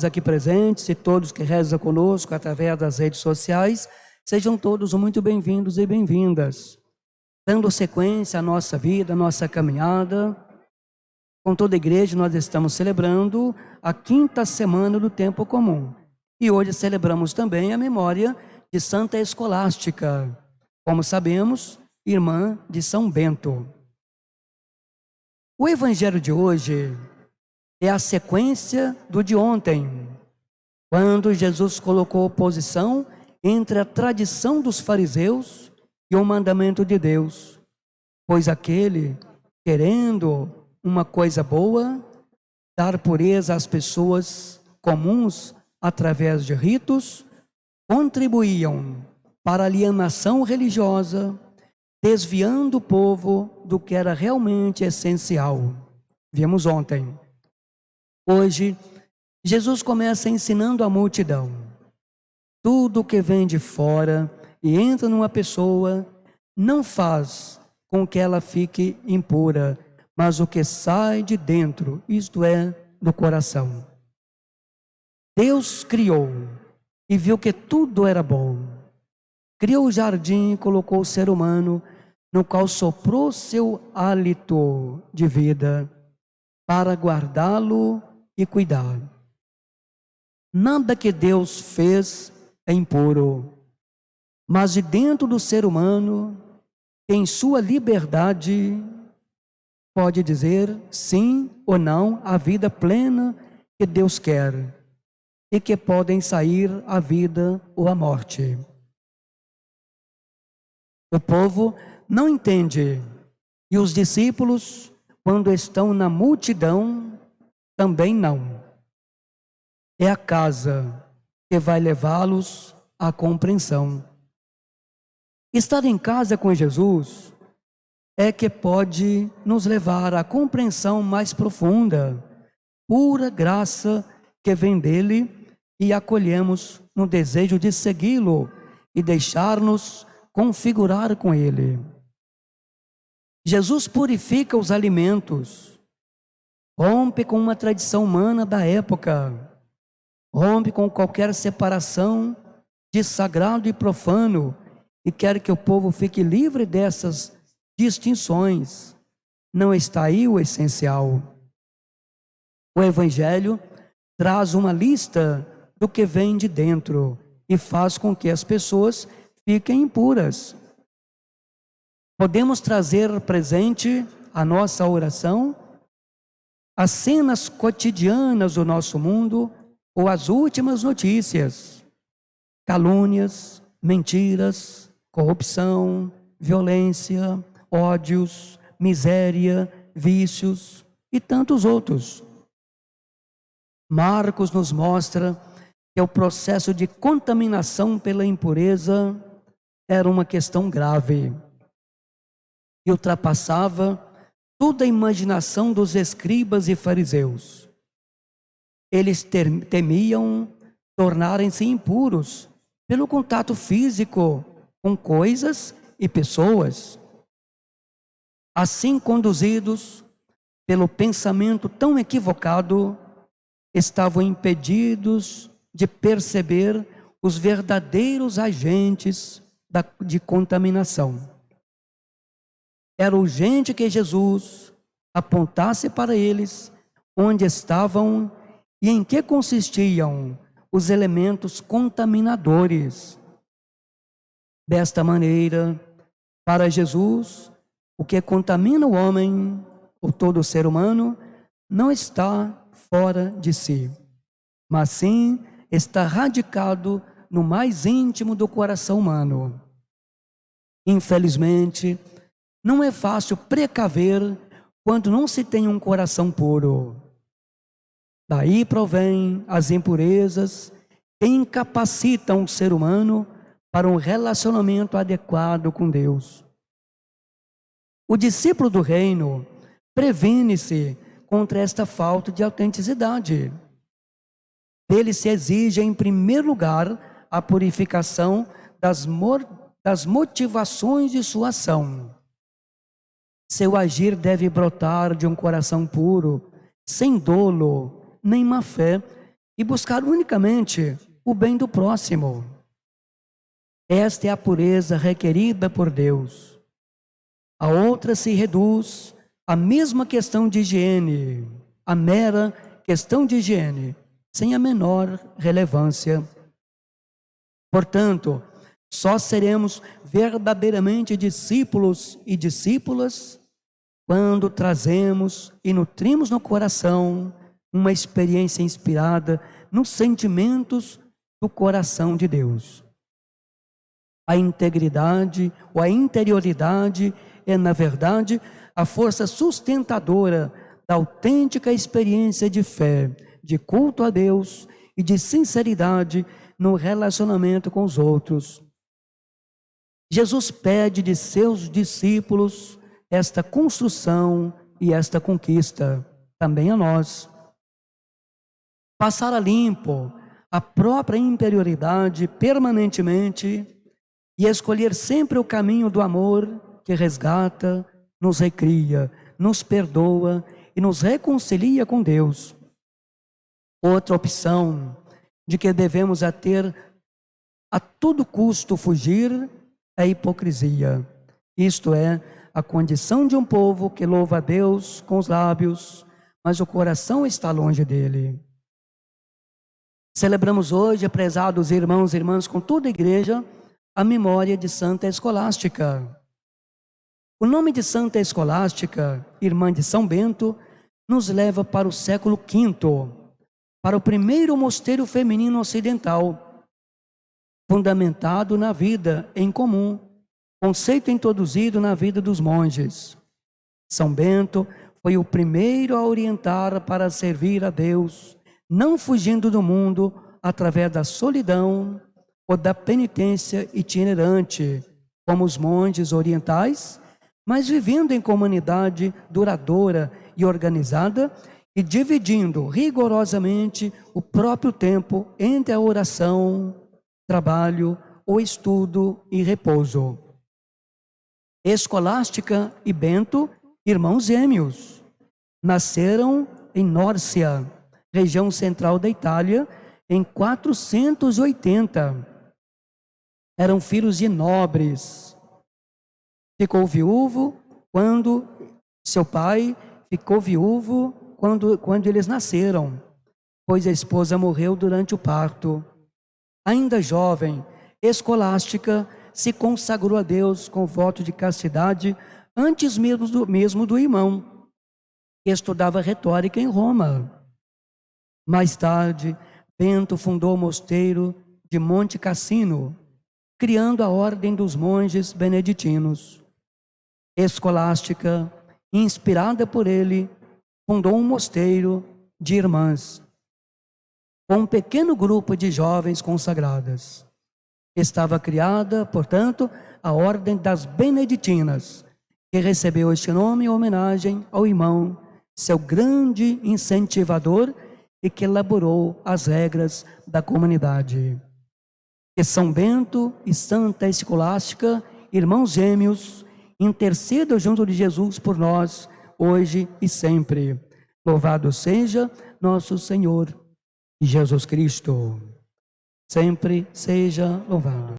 aqui presentes e todos que rezam conosco através das redes sociais, sejam todos muito bem-vindos e bem-vindas. Dando sequência à nossa vida, à nossa caminhada, com toda a igreja nós estamos celebrando a 5ª semana do tempo comum. E hoje celebramos também a memória de Santa Escolástica, como sabemos, irmã de São Bento. O evangelho de hoje é a sequência do de ontem, quando Jesus colocou oposição entre a tradição dos fariseus e o mandamento de Deus, pois aquele, querendo uma coisa boa, dar pureza às pessoas comuns através de ritos, contribuíam para a alienação religiosa, desviando o povo do que era realmente essencial. Vimos ontem. Hoje, Jesus começa ensinando a multidão. Tudo que vem de fora e entra numa pessoa não faz com que ela fique impura, mas o que sai de dentro, isto é, do coração. Deus criou e viu que tudo era bom. Criou o jardim e colocou o ser humano, no qual soprou seu hálito de vida, para guardá-lo e cuidar. Nada que Deus fez é impuro, mas de dentro do ser humano, em sua liberdade, pode dizer sim ou não à vida plena que Deus quer, e que podem sair a vida ou a morte. O povo não entende, e os discípulos, quando estão na multidão, também não. É a casa que vai levá-los à compreensão. Estar em casa com Jesus é que pode nos levar à compreensão mais profunda, pura graça que vem dele, e acolhemos no desejo de segui-lo e deixar-nos configurar com ele. Jesus purifica os alimentos, rompe com uma tradição humana da época, rompe com qualquer separação de sagrado e profano e quer que o povo fique livre dessas distinções. Não está aí o essencial. O Evangelho traz uma lista do que vem de dentro e faz com que as pessoas fiquem impuras. Podemos trazer presente a nossa oração as cenas cotidianas do nosso mundo ou as últimas notícias, calúnias, mentiras, corrupção, violência, ódios, miséria, vícios e tantos outros. Marcos nos mostra que o processo de contaminação pela impureza era uma questão grave e ultrapassava toda a imaginação dos escribas e fariseus. Eles temiam tornarem-se impuros pelo contato físico com coisas e pessoas. Assim, conduzidos pelo pensamento tão equivocado, estavam impedidos de perceber os verdadeiros agentes de contaminação. Era urgente que Jesus apontasse para eles onde estavam e em que consistiam os elementos contaminadores. Desta maneira, para Jesus, o que contamina o homem, ou todo ser humano, não está fora de si, mas sim está radicado no mais íntimo do coração humano. Infelizmente, não é fácil precaver quando não se tem um coração puro. Daí provém as impurezas que incapacitam o ser humano para um relacionamento adequado com Deus. O discípulo do reino previne-se contra esta falta de autenticidade. Dele se exige, em primeiro lugar, a purificação das motivações de sua ação. Seu agir deve brotar de um coração puro, sem dolo, nem má fé, e buscar unicamente o bem do próximo. Esta é a pureza requerida por Deus. A outra se reduz à mesma questão de higiene, a mera questão de higiene, sem a menor relevância. Portanto, só seremos verdadeiramente discípulos e discípulas quando trazemos e nutrimos no coração uma experiência inspirada nos sentimentos do coração de Deus. A integridade ou a interioridade é, na verdade, a força sustentadora da autêntica experiência de fé, de culto a Deus e de sinceridade no relacionamento com os outros. Jesus pede de seus discípulos esta construção e esta conquista, também a nós. Passar a limpo a própria interioridade permanentemente e escolher sempre o caminho do amor que resgata, nos recria, nos perdoa e nos reconcilia com Deus. Outra opção de que devemos ter a todo custo fugir é a hipocrisia. Isto é, a condição de um povo que louva a Deus com os lábios, mas o coração está longe dele. Celebramos hoje, prezados irmãos e irmãs, com toda a igreja, a memória de Santa Escolástica. O nome de Santa Escolástica, irmã de São Bento, nos leva para o século V, para o primeiro mosteiro feminino ocidental, fundamentado na vida em comum, conceito introduzido na vida dos monges. São Bento foi o primeiro a orientar para servir a Deus, não fugindo do mundo através da solidão ou da penitência itinerante, como os monges orientais, mas vivendo em comunidade duradoura e organizada e dividindo rigorosamente o próprio tempo entre a oração, trabalho, o estudo e repouso. Escolástica e Bento, irmãos gêmeos, nasceram em Nórcia, região central da Itália, em 480. Eram filhos de nobres. Ficou viúvo quando seu pai ficou viúvo quando eles nasceram, pois a esposa morreu durante o parto. Ainda jovem, Escolástica se consagrou a Deus com voto de castidade antes mesmo do irmão, que estudava retórica em Roma. Mais tarde, Bento fundou o mosteiro de Monte Cassino, criando a ordem dos monges beneditinos. Escolástica, inspirada por ele, fundou um mosteiro de irmãs, com um pequeno grupo de jovens consagradas. Estava criada, portanto, a Ordem das Beneditinas, que recebeu este nome em homenagem ao irmão, seu grande incentivador e que elaborou as regras da comunidade. Que São Bento e Santa Escolástica, irmãos gêmeos, intercedam junto de Jesus por nós, hoje e sempre. Louvado seja nosso Senhor Jesus Cristo. Sempre seja louvado.